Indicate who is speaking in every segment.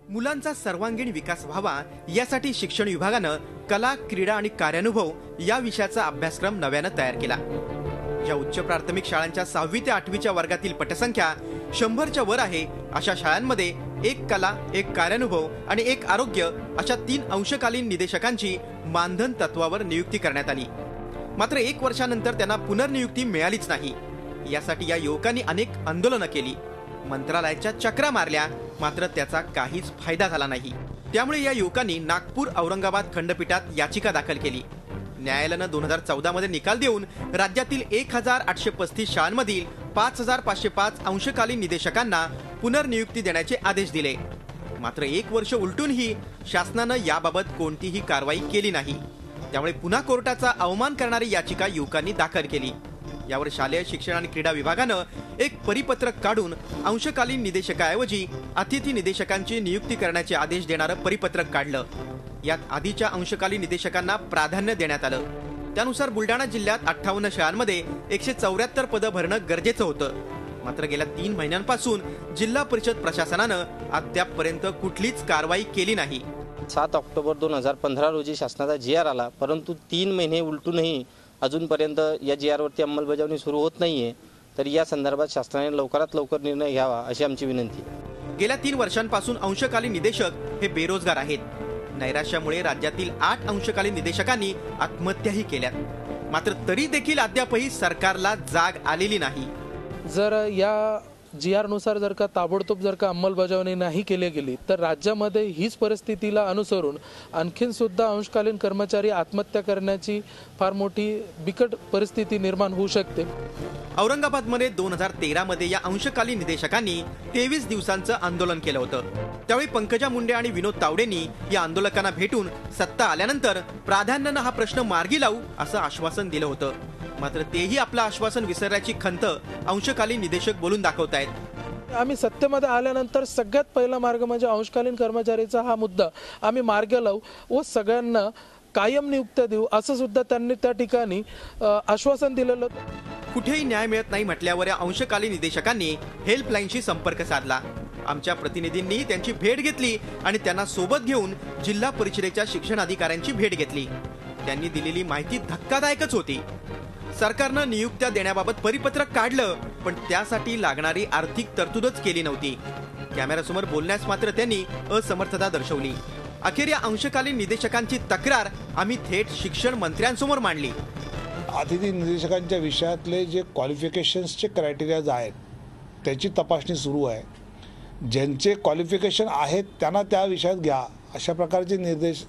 Speaker 1: मुलांचा सर्वांगीण विकास व्हावा यासाठी शिक्षण विभागानं कला, क्रीडा आणि कार्यानुभव या विषयाचा अभ्यासक्रम नव्यानं तयार केला। ज्या उच्च प्राथमिक शाळांच्या 6वी ते 8वीच्या वर्गातील पटसंख्या 100च्या वर आहे अशा शाळांमध्ये एक कला, एक कार्यानुभव आणि एक आरोग्य अशा 3 अंशकालीन निदेशकांची मानधन तत्वावर नियुक्ती करण्यात आली। मात्र 1 वर्षानंतर त्यांना पुनर्नियुक्ती मिळालीच नाही। यासाठी या युवकांनी अनेक आंदोलनं केली, मंत्रालयाच्या चक्रा मारल्या, मात्र त्याचा काहीच फायदा झाला नाही। त्यामुळे या युवकांनी नागपूर औरंगाबाद खंडपीठात याचिका दाखल केली। न्यायालयानं 2014 मध्ये निकाल देऊन राज्यातील 1835 शाळांमधील 5505 अंशकालीन निदेशकांना पुनर्नियुक्ती देण्याचे आदेश दिले। मात्र 1 वर्ष उलटूनही शासनानं याबाबत कोणतीही कारवाई केली नाही। त्यामुळे पुन्हा कोर्टाचा अवमान करणारी याचिका युवकांनी दाखल केली। यावर शालेय शिक्षण आणि क्रीडा विभागानं एक परिपत्रक काढून अंशकालीन निदेशकाऐवजी अतिथी निदेशकांची नियुक्ती करण्याचे आदेश देणारं परिपत्रक काढलं। यात आधीच्या अंशकालीन निदेशकांना प्राधान्य देण्यात आलं। त्यानुसार बुलडाणा जिल्ह्यात 58 शाळांमध्ये 174 पदं भरणं गरजेचं होतं। मात्र गेल्या 3 महिन्यांपासून जिल्हा परिषद प्रशासनानं अद्यापपर्यंत कुठलीच कारवाई केली नाही।
Speaker 2: 7 ऑक्टोबर 2015 रोजी शासनाचा GR आला, परंतु 3 महिने उलटूनही अजूनपर्यंत या GR वरती अंमलबजावणी सुरू होत नाहीये। तर या संदर्भात शासनाने लवकरात लवकर निर्णय घ्यावा अशी आमची विनंती।
Speaker 1: गेल्या 3 वर्षांपासून अंशकालीन निदेशक हे बेरोजगार आहेत। नैराश्यामुळे राज्यातील 8 अंशकालीन निदेशकांनी आत्महत्याही केल्यात। मात्र तरी देखील अद्यापही सरकारला जाग आलेली नाही।
Speaker 3: जर या GR नुसार जर का ताबडतोब जर का अंमलबजावणी नाही केली गेली तर राज्यामध्ये हीच परिस्थितीला अनुसरून आणखीन सुद्धा अंशकालीन कर्मचारी आत्महत्या करण्याची फार मोठी बिकट परिस्थिती निर्माण होऊ शकते।
Speaker 1: औरंगाबादमध्ये 2013 मध्ये या अंशकालीन निदेशकांनी 23 दिवसांचं आंदोलन केलं होतं। त्यावेळी पंकजा मुंडे आणि विनोद तावडेंनी या आंदोलकांना भेटून सत्ता आल्यानंतर प्राधान्यानं हा प्रश्न मार्गी लावू असं आश्वासन दिलं होतं। मात्र तेही आपलं आश्वासन विसरण्याची खंत अंशकालीन निदेशक बोलून दाखवतायत।
Speaker 3: आम्ही सत्तेमध्ये आल्यानंतर सगळ्यात पहिला मार्ग म्हणजे अंशकालीन कर्मचारीचा हा मुद्दा आम्ही मार्गी लावू व सगळ्यांना कायम नियुक्त्या देऊ असं सुद्धा त्यांनी त्या ठिकाणी आश्वासन दिलेलं होतं।
Speaker 1: कुठेही न्याय मिळत नाही म्हटल्यावर या अंशकालीन निदेशकांनी हेल्पलाईनशी संपर्क साधला। आमच्या प्रतिनिधींनी त्यांची भेट घेतली आणि त्यांना सोबत घेऊन जिल्हा परिषदेच्या शिक्षण अधिकाऱ्यांची भेट घेतली। त्यांनी दिलेली माहिती धक्कादायकच होती। सरकारनं नियुक्त्या देण्याबाबत परिपत्रक काढलं, पण त्यासाठी लागणारी आर्थिक तरतूदच केली नव्हती। कॅमेऱ्यासमोर बोलण्यास मात्र त्यांनी असमर्थता दर्शवली। अखेर या अंशकालीन निदेशकांची तक्रार आम्ही थेट शिक्षण मंत्र्यांसमोर मांडली।
Speaker 4: अतिथी निदेशकांच्या विषयातले जे क्वालिफिकेशन्सचे क्रायटेरियाज आहेत त्याची तपासणी सुरू आहे। ज्यांचे क्वालिफिकेशन आहेत त्यांना त्या विषयात घ्या अशा प्रकारचे निर्देश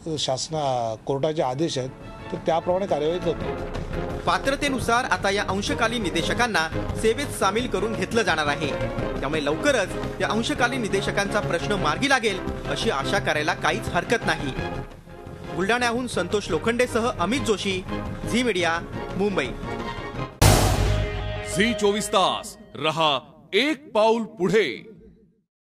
Speaker 4: कोर्टाचे आदेश आहेत, तर त्याप्रमाणे कार्यवाही करतो।
Speaker 1: पात्रतेनुसार आता या अंशकालीन निदेशकांना सेवेत सामील करून घेतलं जाणार आहे। त्यामुळे लवकरच या अंशकालीन निदेशकांचा प्रश्न मार्गी लागेल अशी आशा करायला काहीच हरकत नाही। बुलडाण्याहून संतोष लोखंडेसह Amit Joshi, Zee media, Mumbai.
Speaker 5: Zee 24 तास रहा एक पाऊल पुढे।